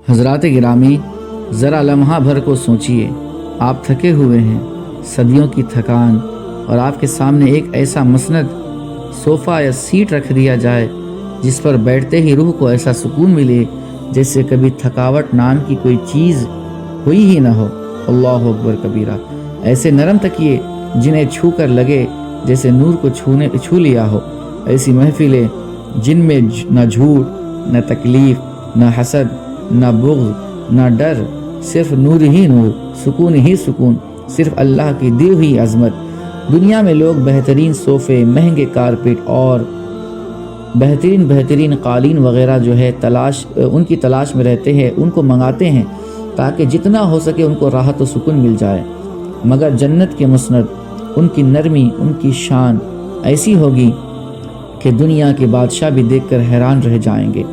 حضرات گرامی، ذرا لمحہ بھر کو سوچئے، آپ تھکے ہوئے ہیں، صدیوں کی تھکان، اور آپ کے سامنے ایک ایسا مسند صوفہ یا سیٹ رکھ دیا جائے جس پر بیٹھتے ہی روح کو ایسا سکون ملے جیسے کبھی تھکاوٹ نام کی کوئی چیز ہوئی ہی نہ ہو۔ اللہ اکبر کبیرہ۔ ایسے نرم تکیے جنہیں چھو کر لگے جیسے نور کو چھو لیا ہو، ایسی محفلیں جن میں نہ جھوٹ، نہ تکلیف، نہ حسد، نہ بغض، نہ ڈر، صرف نور ہی نور، سکون ہی سکون، صرف اللہ کی دی ہوئی عظمت۔ دنیا میں لوگ بہترین صوفے، مہنگے کارپیٹ اور بہترین قالین وغیرہ جو ہے ان کی تلاش میں رہتے ہیں، ان کو منگاتے ہیں تاکہ جتنا ہو سکے ان کو راحت و سکون مل جائے، مگر جنت کے مسند، ان کی نرمی، ان کی شان ایسی ہوگی کہ دنیا کے بادشاہ بھی دیکھ کر حیران رہ جائیں گے۔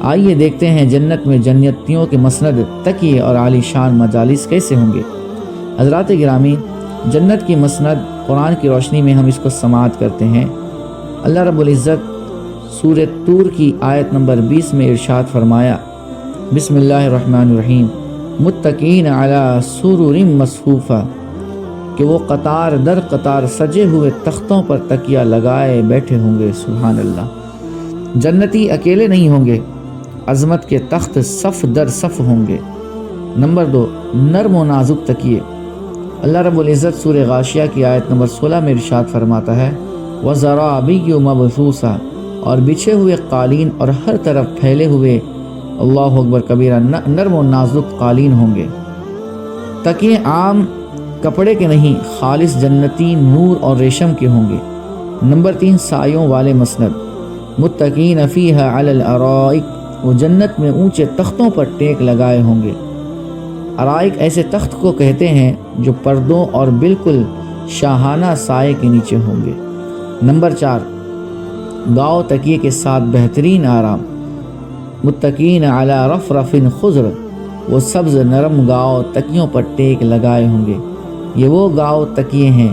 آئیے دیکھتے ہیں جنت میں جنتیوں کے مسند، تکیے اور عالی شان مجالس کیسے ہوں گے۔ حضرات گرامی، جنت کی مسند قرآن کی روشنی میں ہم اس کو سماعت کرتے ہیں۔ اللہ رب العزت سورہ طور کی آیت نمبر 20 میں ارشاد فرمایا، بسم اللہ الرحمن الرحیم، متکئین علی سرر مصفوفہ، کہ وہ قطار در قطار سجے ہوئے تختوں پر تکیہ لگائے بیٹھے ہوں گے۔ سبحان اللہ۔ جنتی اکیلے نہیں ہوں گے، عظمت کے تخت صف در صف ہوں گے۔ نمبر 2، نرم و نازک تکیے۔ اللہ رب العزت سورہ غاشیہ کی آیت نمبر 16 میں ارشاد فرماتا ہے، وَزَرَابِيُّ مَبْثُوثَةٌ، اور بچھے ہوئے قالین اور ہر طرف پھیلے ہوئے، اللہ اکبر کبیرہ، نرم و نازک قالین ہوں گے۔ تکیے عام کپڑے کے نہیں، خالص جنتی نور اور ریشم کے ہوں گے۔ نمبر 3، سایوں والے مسند، متکئین فیہا علی الارائک، وہ جنت میں اونچے تختوں پر ٹیک لگائے ہوں گے۔ ارائک ایسے تخت کو کہتے ہیں جو پردوں اور بالکل شاہانہ سائے کے نیچے ہوں گے۔ نمبر 4، گاؤ تکیے کے ساتھ بہترین آرام، متکئین علی رفرف خضر، وہ سبز نرم گاؤ تکیوں پر ٹیک لگائے ہوں گے۔ یہ وہ گاؤ تکیے ہیں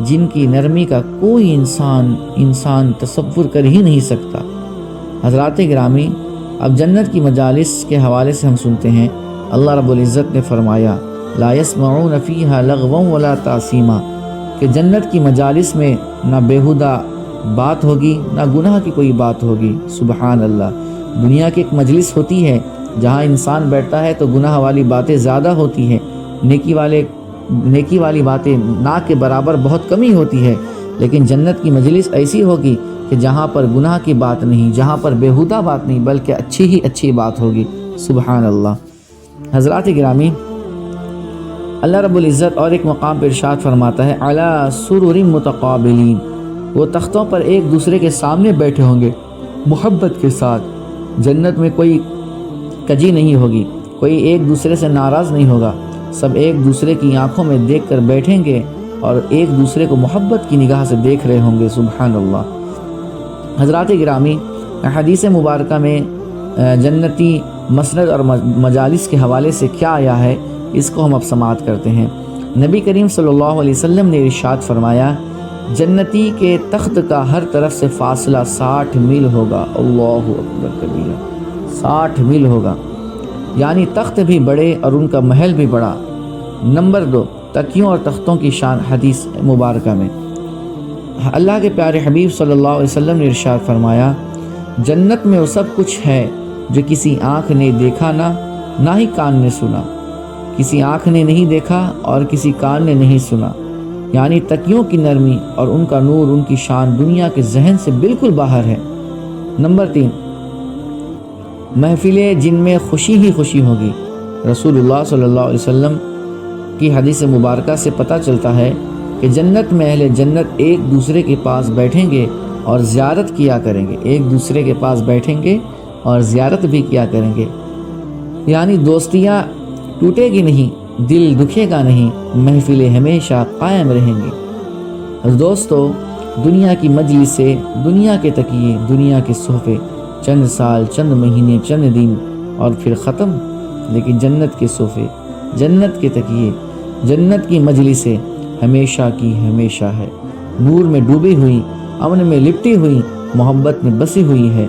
جن کی نرمی کا کوئی انسان تصور کر ہی نہیں سکتا۔ حضرات گرامی، اب جنت کی مجالس کے حوالے سے ہم سنتے ہیں۔ اللہ رب العزت نے فرمایا، لا يسمعون فیہا لغوا ولا تأثیما، کہ جنت کی مجالس میں نہ بیہودہ بات ہوگی، نہ گناہ کی کوئی بات ہوگی۔ سبحان اللہ۔ دنیا کی ایک مجلس ہوتی ہے جہاں انسان بیٹھتا ہے تو گناہ والی باتیں زیادہ ہوتی ہیں، نیکی والی باتیں نہ کے برابر بہت کمی ہوتی ہے، لیکن جنت کی مجلس ایسی ہوگی کہ جہاں پر گناہ کی بات نہیں، جہاں پر بیہودہ بات نہیں، بلکہ اچھی ہی اچھی بات ہوگی۔ سبحان اللہ۔ حضرات گرامی، اللہ رب العزت اور ایک مقام پر ارشاد فرماتا ہے، علی سرر متقابلین، وہ تختوں پر ایک دوسرے کے سامنے بیٹھے ہوں گے محبت کے ساتھ۔ جنت میں کوئی کجی نہیں ہوگی، کوئی ایک دوسرے سے ناراض نہیں ہوگا، سب ایک دوسرے کی آنکھوں میں دیکھ کر بیٹھیں گے اور ایک دوسرے کو محبت کی نگاہ سے دیکھ رہے ہوں گے۔ سبحان اللہ۔ حضرات گرامی، حدیث مبارکہ میں جنتی مسند اور مجالس کے حوالے سے کیا آیا ہے، اس کو ہم اب سماعت کرتے ہیں۔ نبی کریم صلی اللہ علیہ وسلم نے ارشاد فرمایا، جنتی کے تخت کا ہر طرف سے فاصلہ 60 میل ہوگا۔ اللہ اکبر کبیرہ، 60 میل ہوگا، یعنی تخت بھی بڑے اور ان کا محل بھی بڑا۔ نمبر 2، تکیوں اور تختوں کی شان۔ حدیث مبارکہ میں اللہ کے پیارے حبیب صلی اللہ علیہ وسلم نے ارشاد فرمایا، جنت میں وہ سب کچھ ہے جو کسی آنکھ نے دیکھا نہ ہی کان نے سنا، کسی آنکھ نے نہیں دیکھا اور کسی کان نے نہیں سنا، یعنی تکیوں کی نرمی اور ان کا نور، ان کی شان دنیا کے ذہن سے بالکل باہر ہے۔ نمبر 3، محفلیں جن میں خوشی ہی خوشی ہوگی۔ رسول اللہ صلی اللہ علیہ وسلم کی حدیث مبارکہ سے پتہ چلتا ہے کہ جنت میں اہل جنت ایک دوسرے کے پاس بیٹھیں گے اور زیارت کیا کریں گے، ایک دوسرے کے پاس بیٹھیں گے اور زیارت بھی کیا کریں گے، یعنی دوستیاں ٹوٹے گی نہیں، دل دکھے گا نہیں، محفلیں ہمیشہ قائم رہیں گی۔ دوستو، دنیا کی مجلس سے، دنیا کے تکیے، دنیا کے صحفے، چند سال، چند مہینے، چند دن اور پھر ختم، لیکن جنت کے صحفے، جنت کے تکیے، جنت کی مجلسیں ہمیشہ کی ہمیشہ ہے، نور میں ڈوبی ہوئی، امن میں لپٹی ہوئی، محبت میں بسی ہوئی ہے۔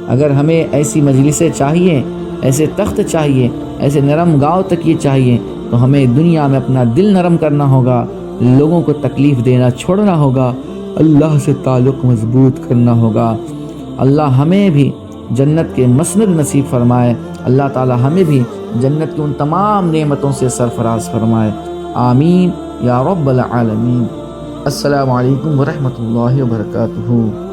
اگر ہمیں ایسی مجلسیں چاہیے ایسے تخت چاہیے، ایسے نرم گاؤں تک یہ چاہیے، تو ہمیں دنیا میں اپنا دل نرم کرنا ہوگا، لوگوں کو تکلیف دینا چھوڑنا ہوگا، اللہ سے تعلق مضبوط کرنا ہوگا۔ اللہ ہمیں بھی جنت کے مسند نصیب فرمائے، اللہ تعالی ہمیں بھی جنت کی ان تمام نعمتوں سے سرفراز فرمائے، آمین یا رب العالمین۔ السلام علیکم ورحمۃ اللہ وبرکاتہ۔